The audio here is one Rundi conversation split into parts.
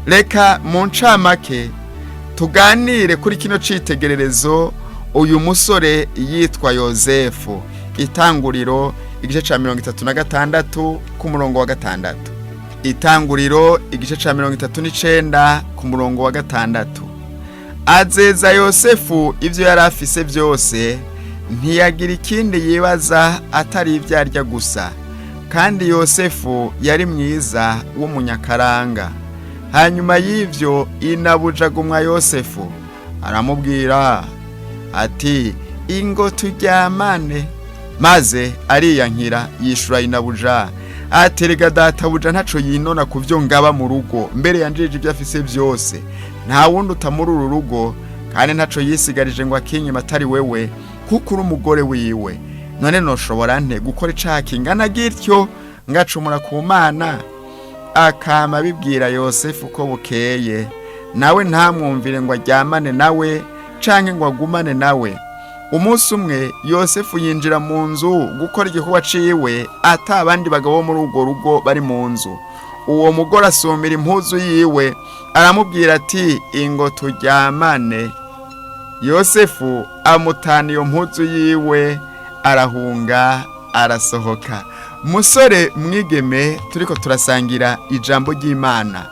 reka mu ncamake tuganire kuri kino citegererezo uyu musore yitwa Yosefu. Itanguriro igice ca 36 ku murongo wa 6. Itanguriro igice ca 39 ku murongo wa 6. Azeza Yosefu ivyo yari afise byose, ntiyagira ikindi yibaza atari ivyo arya gusa. Kandi Yosefu yari mwiza w'umunyakaranga. Hanyuma y'ivyo inabujagumwa Yosefu aramubwira ati ingo turyamane, maze ariyankira yishura inabuja ati rega databuja ntaco yinona kuvyo ngaba mu rugo, mbere yanjije ibyo afise byose, nta wundi utamuri uru rugo, kandi ntaco yisigarije ngo akinyima atari wewe, kuko uri umugore wiwe. None noshobora nte gukora icaha kingana gityo ngacumura ku Mana? Akama bibwira Yosefu ko bukeye, nawe ntamwumvire ngo aryamane nawe canke ngo agumane nawe. Umunsi umwe Yosefu yinjira mu nzu gukora igikorwa ciwe, ata abandi bagabo muri urwo rugo bari mu nzu. Uwo mugore asumira impuzu yiwe aramubwira ati ingo turyamane. Yosefu amutana iyo mpuzu yiwe, arahunga arasohoka. Musore mwigeme, turiko turasangira ijambo ry'Imana.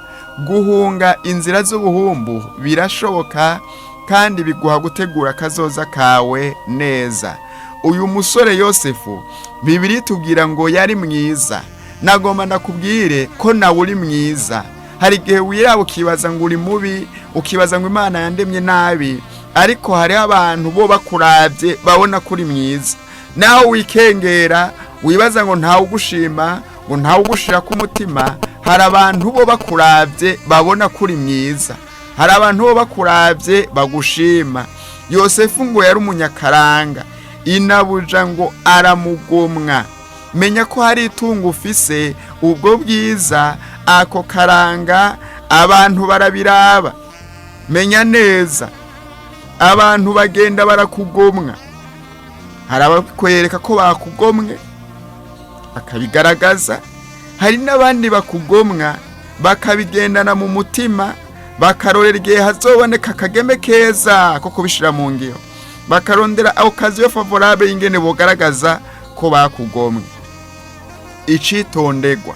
Guhunga inzira z'ubuhumbu birashoboka, kandi biguha gutegura kazoza kawe neza. Uyu musore Yosefu Bibiliya itubwira ngo yari mwiza. Nagomba ndakubwire ko nawe uri mwiza. Hari igihe wiraba ukibaza ngo uri mubi, ukibaza ngo Imana yandemye nabi, ariko hari abantu bo bakuravye babona kuri mwiza. Naho wikengera wibaza ngo ntawe ugushima, ngo ntawe ugushira ku mutima, hari abantu bo bakuravye babona kuri mwiza. Hari abantu bo bakuravye bagushima. Yosefu ngo yari umunyakaranga, inabuja ngo aramugomwa. Menya ko hari itungo ufise, ubwo bwiza ako karanga abantu barabiraba. Menya neza, abantu bagenda barakugomwa. Hari abakwereka ko bakugomwe bakabigaragaza, hari n'abandi bakugomwa bakabigendana mu mutima, bakarorera igihe hazoboneka akageme keza ko kubishira mu ngiro, bakarondera occasion favorable ingene bogaragaza ko bakugomwe. Icitondegwa,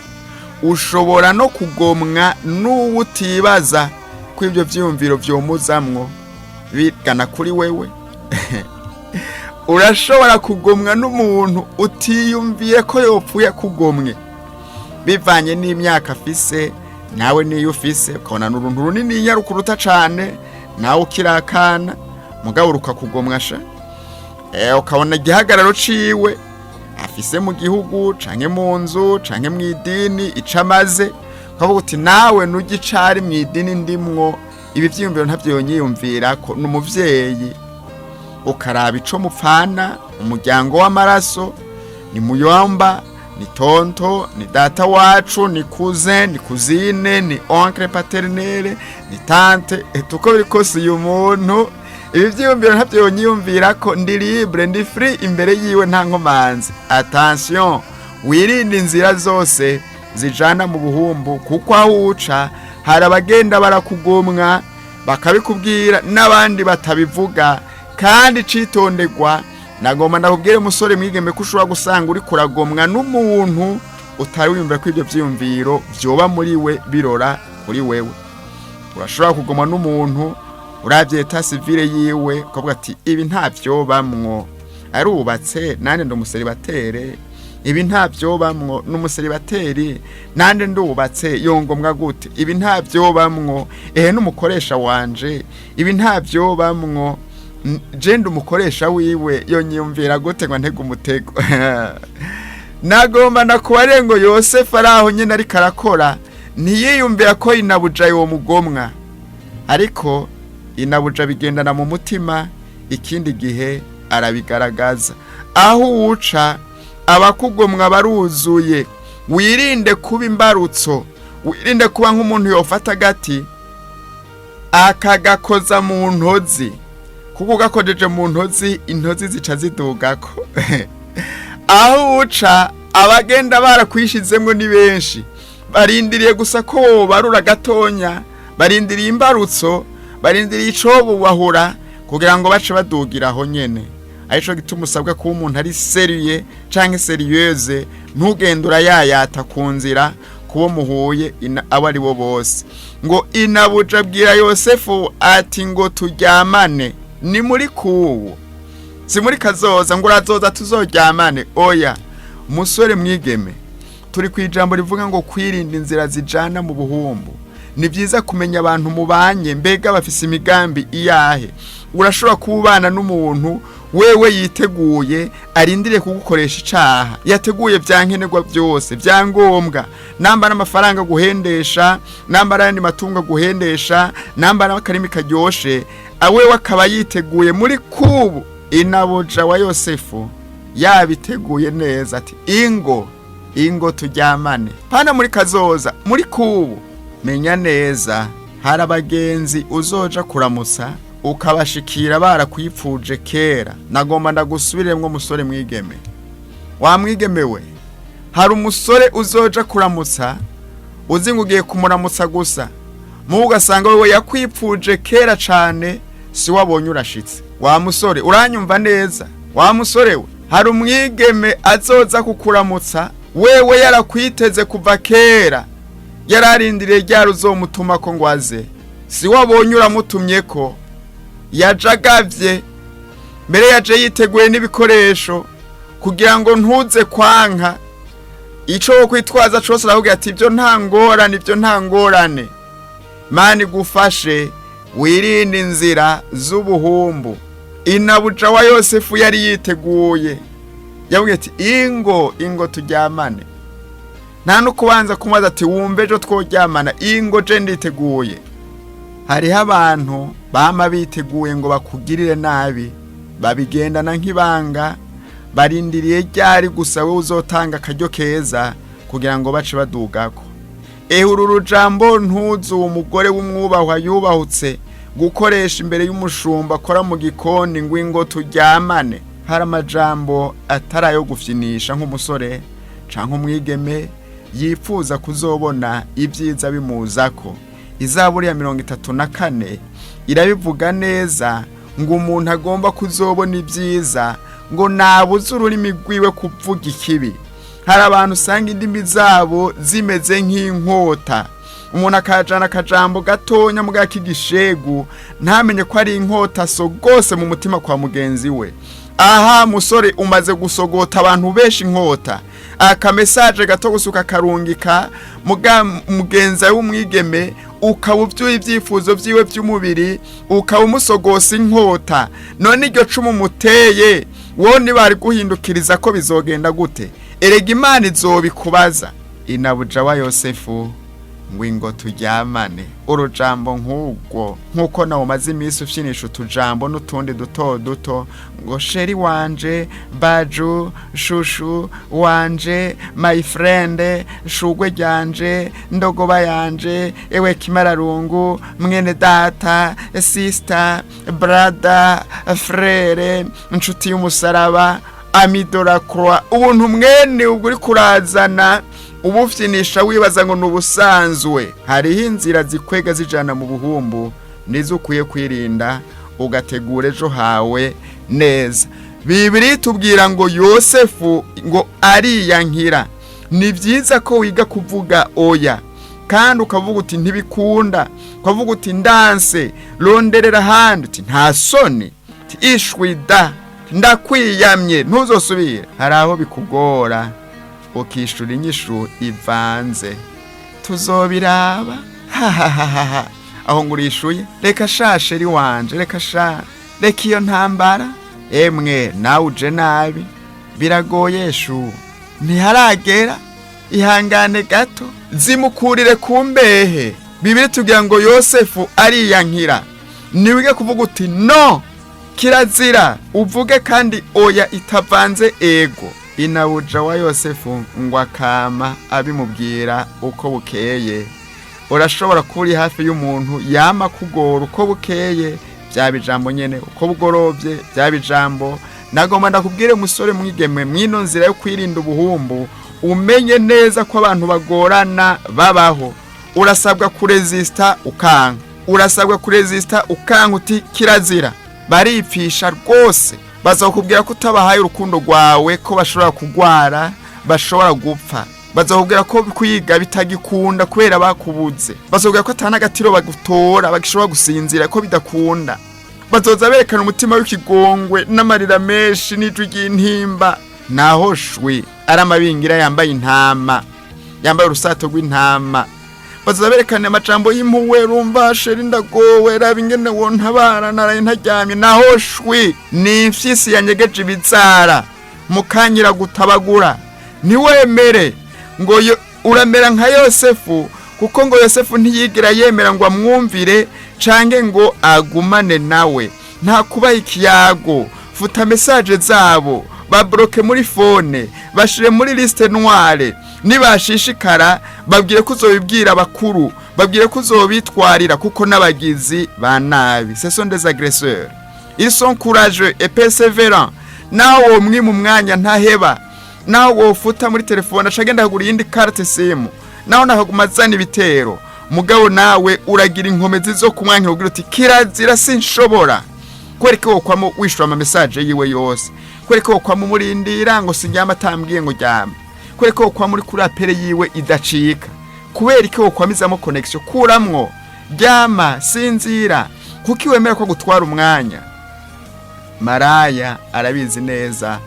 ushobora no kugomwa n'uwutibaza ko ibyo vyumviro vyomuzamwo bigana kuri wewe. Urashobora kugomwa n'umuntu utiyumviye ko yopfuye kugomwe, bivanye n'imyaka afise. Nawe niyo ufise ukabona n'uruntu runini nyarukuruta cane, nawe ukirakana mugabo urukakugomwa sha. Ukabona igihagararo ciwe afise mu gihugu canke mu nzu canke mu idini icamaze, ukavuga uti nawe nugicari mu idini ndimwo, ibi vyiyumviro ntavyo yonyiyumvira ko n'umuvyeyi. Ukaraba ico mupfana, umuryango w'amaraso, ni muyomba, ni tonto, ni data wacu, ni cousin, ni cousine, ni oncle paternel, ni tante. Tuko birikose uyu muntu, ibi vyiyumviro ntavyo yonyiyumvira ko ndi libre, ndi free imbere yiwe nta nkomanzi. Attention, wirinde inzira zose zijana mu buhumbu, kuko aho uca hari abagenda barakugomwa bakabikubwira n'abandi batabivuga. Kandi citondegwa, nagomba ndakubwire musore mwigeme ko ushobora gusanga uri kuragomwa n'umuntu utari wiyumvira ko ibyo vyiyumviro vyoba muri we birora kuri wewe. Urashobora kugomwa n'umuntu uravye etat civile yiwe ukavuga ati ibi ntavyo bamwo, arubatse nande ndumuseribatere, ibi ntavyo bamwo, n'umuseribateri nande ndubatse yongomwa gute, ibi ntavyo bamwo, n'umukoresha wanje ibi ntavyo bamwo, jenda umukoresha wiwe yonyiyumvira gute ngo ntege umutego. Nagomba nakubare ngo Yosefu araho nyene ariko arakora, ntiyiyumvira ko inabuja yo mugomwa, ariko inabuja bigendana mu mutima, ikindi gihe arabigaragaza. Aho uca abakugomwa baruzuye. Wirinde kuba imbarutso, wirinde kuba nk'umuntu yofata gati akagakoza mu ntozi, kuko gakojeje mu ntozi intozi zica zidugako. Aho uca abagenda barakwishizemwe ni benshi, barindiriye gusa ko barura gatonya barindiriye imbarutso, barindiriye ico bubahura kugira ngo bace badugira aho nyene. Arico gituma usabwa kuba umuntu ari serieux canke serieuse, ntugende urayayata ku nzira kubo muhuye abo ari bo bose. Ngo inabuja abwira Yosefu ati ngo turyamane, ni muri kuwo si muri kazoza ngo urazoza tuzoryamane. Oya musore mwigeme, turi kwijambo rivuga ngo kwirinda inzira zijana mu buhumbu. Ni byiza kumenya abantu mubanye mbega bafise imigambi iyahe. Urashobora kubana n'umuntu wewe yiteguye arindire kugukoresha icaha, yateguye vyankenerwa byose vyangombwa, namba n'amafaranga guhendesha, namba n'andi matungo guhendesha, namba n'akarimi karyoshe, awewe akaba yiteguye muri kubu. Inabuja wa Yosefu yabiteguye neza ati ingo turyamane, pana muri kazoza, muri kubu. Menya neza hari abagenzi uzoja kuramutsa ukabashikira barakwipfuje kera. Nagomba ndagusubiremwo musore mwigeme, wa mwigeme we, hari umusore uzoja kuramutsa uzi ngo ugiye kumuramutsa gusa, mu ugasanga wewe yakwipfuje kera cane, si wabonye urashitse. Wa musore uranyumva neza? Wa musore we, hari umwigeme azoza kukuramutsa wewe yarakwiteze kuva kera, yararindiriye ryari uzomutuma ko ngwaze, si wabonye uramutumyeko, yajagavye mbere, yaje yiteguye n'ibikoresho kugira ngo ntuze kwanka ico wo kwitwaza cose. Aravuga ati ibyo nta ngorane, Imana igufashe wirinde inzira z'ubuhumbu. Inabuja wa Yosefu yari yiteguye, yavuga ati ingo turyamane, nta no kubanza kumaza ati wumve ejo tworyamana, ingo je nditeguye. Hariho abantu bama biteguye ngo bakugirire nabi, babigendana nk'ibanga, barindiriye ryari gusa we uzotanga akaryo keza kugira ngo bace badugako. Uru rujambo ntuzu umugore w'umwubahwa yubahutse gukoresha imbere y'umushumba akora mu gikoni ngo ingo turyamane. Hari amajambo atarayo gufyinisha nk'umusore canke umwigeme yifuza kuzobona ibyiza bimuzako. Izaburi ya 34 irabivuga neza ngo umuntu agomba kuzobona ibyiza ngo nabuze ururimi rwiwe kuvuga ikibi. Hari abantu usanga indimi zabo zimeze nk'inkota, umuntu akajana akajambo gatonya mu gakigishegu ntamenye ko ari inkota sogose mu mutima kwa mugenzi we. Aha musore umaze gusogota abantu benshi inkota, aka message gato gusuka karungika mugenza w'umwigeme, ukabuvyuye ibyifuzo vyiwe by'umubiri, ukabumusogosa inkota. None iryo cumu muteye woni bari guhindukiriza ko bizogenda gute? Erega Imana izobikubaza. Inabuja wa Yosefu ngo ingo turyamane. Urujambo nk'uko nawo maze imisi ufyinisha utujambo n'utundi duto ngo sheri wanje, baju, shushu wanje, my friend, shugwe ryanje, ndogoba yanje, ewe kimararungu, mwene data, sister, brother, frere, inshuti y'umusaraba, amidora croix. Ubuntu mwene ubwo uri kurazana ubufyinisha wibaza ngo nubusanzwe. Hariho inzira zikwega zijana mu buhumbu, nizo ukwiye kwirinda ugategura ejo hawe neza. Bibiri tubwira ngo Yosefu ngo ariyankira. Ni byiza ko wiga kuvuga oya, kandi ukavuga uti ntibikunda, ukavuga uti ndanse, ronderera handi, uti nta soni, ishwida, ndakwiyamye, ntuzosubire. Hari aho bikugora ukishura inyishu ivanze, tuzobiraba aho ngurishuye, reka shasheri wanje, reka iyo ntambara, emwe nawe uje nabi, biragoye shu, ntiharagera, ihangane gato, zimukurire kumbehe. Bibiri tugira ngo Yosefu ariyankira. Niwige kuvuga uti no, kirazira, uvuge kandi oya itavanze ego. Inabuja wa Yosefu ngo akama abimubwira uko bukeye. Urashobora kuri hafi y'umuntu yama kugora uko bukeye, byabijambo nyene, uko bugorovye byabijambo. Nagomba ndakubwire musore mwigeme, mwino nzira yo kwirinda ubuhumbu, umenye neza ko abantu bagorana babaho. urasabwa kurezista ukanka, urasabwa kurezista ukanka uti kirazira. Baripfisha rwose, bazakubwira ko utabahaye urukundo rwawe, ko bashobora kugwara, bashobora gupfa. Bazakubwira ko kwiga bitagikunda kubera bakubuze. Bazakubwira ko atana gatiro bagutora, bagishobora gusinzira ko bidakunda. Bazoza berekana umutima w'ikigongwe n'amarira menshi n'ijwi ry'intimba. Naho shwe aramabingira yambaye intama, yambaye urusato rw'intama. Bazoza berekana amajambo y'impuwe, rumva sheri ndagowe, raba ingene wontabara naraye ntaryamye. Naho shwe ni imfyisi yanyegeje ibizara, mukanyira gutabagura. Ntiwemere ngo uramera nka Yosefu, kuko ngo Yosefu ntiyigira yemera ngo amwumvire canke ngo agumane nawe. Nta kuba ikiyago, futa message zabo, babloke muri phone, bashire muri liste noire. Nibashishikara babwire ko uzobibwira abakuru, babwire ko uzobitwarira kuko n'abagizi ba nabi. Ce sont des agresseurs. Ils sont courageux et persévérants. Naho mwi mu mwanya ntaheba, naho wofuta muri telefone acagenda hagura yindi carte SIM, naho nahagumazana ibitero, mugabo nawe uragira inkomezi zo kumwanka ugira uti kirazira sinshobora. Kwereka wo kwamo wishura ama message yiwe yose, kwereka wo kwamo murindira ngo sinjyama atambwiye ngo jyama, kwereka wo kwamo muri kuri apere yiwe idacika, kubera iki wo kwamizamo connection, kuramwo jyama sinzira kuki wemera ko gutwara umwanya. Maraya arabizi neza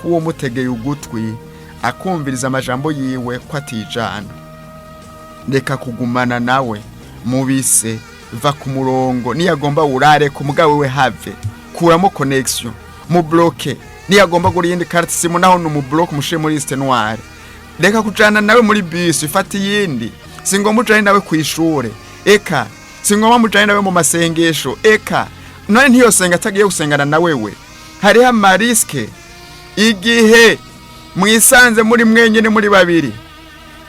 kuwo mutegeye ugutwi akumviriza amajambo yiwe ko atijana. Reka kugumana nawe mubise, va ku murongo, niyagomba urare ku mugabo we have, kuramo connection, mu bloke, niyagomba guri yindi carte SIM naho no mu bloke mushe muri liste noire. Reka kujana nawe muri bus, ifati yindi, singo mujane nawe kwishure, eka singo mujane nawe mu masengesho, eka none ntiyosenga atagiye gusengana na wewe. Hariho amariske igihe mwisanze muri mwenyene muri babiri.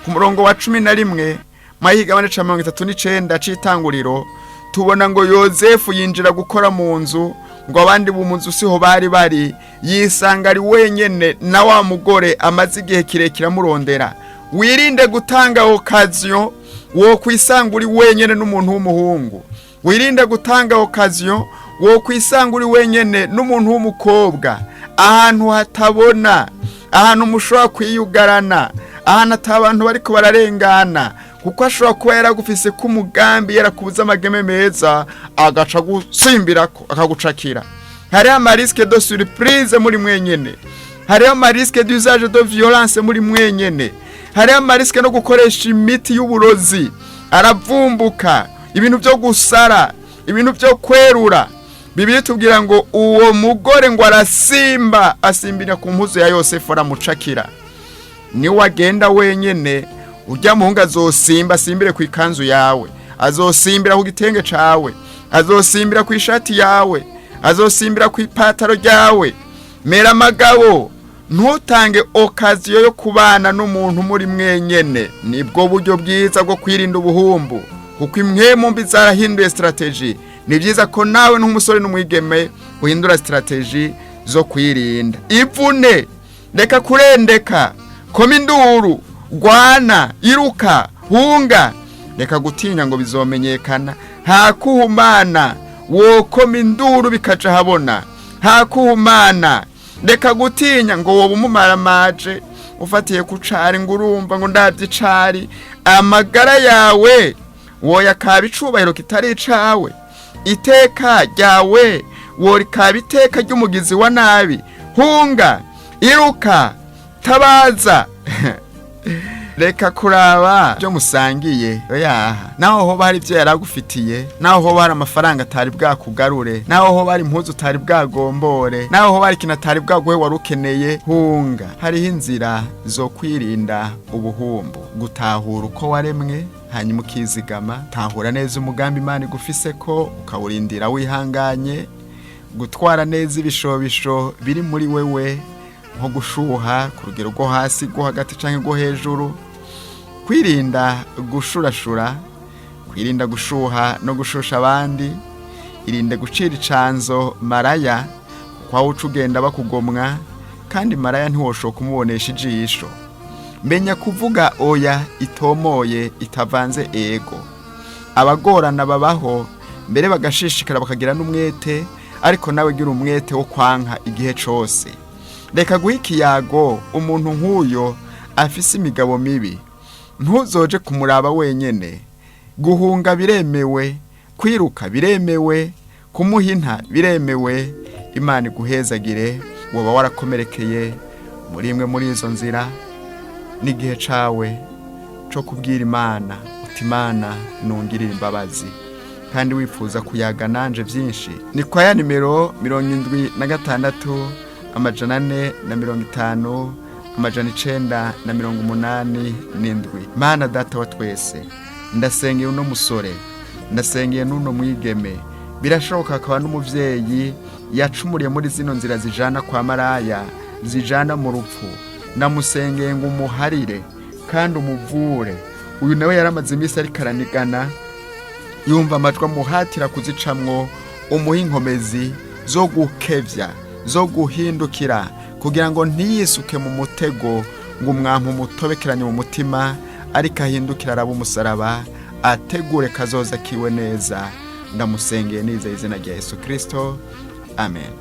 Ku murongo wa 11 mahigabane 39 c'itanguriro tubona ngo Yozefu yinjira gukora mu nzu, ngo abandi bumunzu siho bari yisanga ari wenyene na wa mugore amaze igihe kirekira murondera. Wirinde gutanga occasion wo kwisanga uri wenyene n'umuntu w'umuhungu, wirinde gutanga occasion wo kwisanga uri wenyene n'umuntu w'umukobwa, ahantu hatabona, ahantu mushobora kwiyugarana, ahantu atabantu bariko bararengana, kuko ashobora kuba yaragufise ku mugambi, yarakubuza amageme meza agaca gusimbirako akagucakira. Hariho amariske de surprise muri mwenyene, hariho amariske d'usage de violence muri mwenyene, hariho amariske no gukoresha imiti y'uburozi, aravumbuka, ibintu byo gusara, ibintu byo kwerura. Bibiliya tubwira ngo uwo mugore ngo arasimba, asimbira ku mpuzu ya Yosefu aramucakira. Ni wagenda wenyene, ujya muhungu azosimba, asimbire ku ikanzu yawe, azosimbira ku gitenge cawe, azosimbira ku ishati yawe, azosimbira ku ipataro ryawe. Mera magabo, ntutange occasion yo kubana n'umuntu muri mwenyene. Nibwo buryo bwiza bwo kwirinda ubuhumbu, kuko imwemu mbi zarahinduye strategy. Ni byiza ko nawe n'umusore n'umwigeme uhindura strategy zo kwirinda. Ivune, reka kurendeka, koma induru, gwana, iruka, hunga. Reka gutinya ngo bizomenyekana. Hakuhumana, wokoma induru bikaca habona. Hakuhumana, reka gutinya ngo woba umumaramaje ufatiye ku cari ngo urumva ngo ndavye cari. Amagara yawe woya kabicubahiro kitari icawe. Iteka ryawe wori kabiteka ry'umugizi wa nabi. Hunga, iruka, tabaza. Reka kuraba byo musangiye oyaha, naho ho bari byo yaragufitiye, naho ho bari amafaranga atari bwakugarure, naho ho bari impuzu utari bwagombore, naho ho bari kinatari bwaguhe warukeneye. Hunga, hariho inzira zo kwirinda ubuhumbu. Gutahura uko waremwe, hanyuma ukizigama, tahura neza umugambi Imana igufise ko ukawurindira wihanganye, gutwara neza ibishobisho biri muri wewe, nko gushuha ku rugero rwo hasi, rwo hagati canke rwo hejuru, kwirinda gushurashura, kwirinda gushuha no gushusha abandi, irinde gucira icanzo maraya, kwa uca ugenda bakugomwa, kandi maraya ntiwoshoka kumubonesha ijisho. menya kuvuga oya itomoye itavanze ego. Abagorana babaho mbere bagashishikara bakagira n'umwete, ariko nawe gira umwete wo kwanka igihe cose. Reka guha ikiyago umuntu nk'uyo afise imigabo mibi. Ntuzoje kumuraba wenyene. Guhunga biremewe, kwiruka biremewe, kumuhinta biremewe. Imana iguhezagire. Woba warakomerekeye muri imwe muri izo nzira, n'igihe cawe co kubwira Imana uti Imana nungirira imbabazi, kandi wifuza kuyaga nanje vyinshi. Ni kwa ya nimero 76 amajana 450 amajana 987. Mana data wa twese, ndasengeye uno musore, ndasengeye n'uno mwigeme. Birashoboka akaba n'umuvyeyi yacumuriye muri zino nzira zijana kwa maraya, zijana mu rupfu. Ndamusengeye ngo umuharire kandi umuvure. Uyu nawe yaramaze imisi ariko aranigana, yumva amajwi amuhatira kuzicamwo. Umuha inkomezi zo gukevya, zo guhindukira, kugira ngo ntiyisuke mu mutego ngo umwampu umutobekeranye mu mutima, ariko ahindukira araba umusaraba, ategure kazoza kiwe neza. Ndamusengeye nizeye izina rya Yesu Kristo. Amen.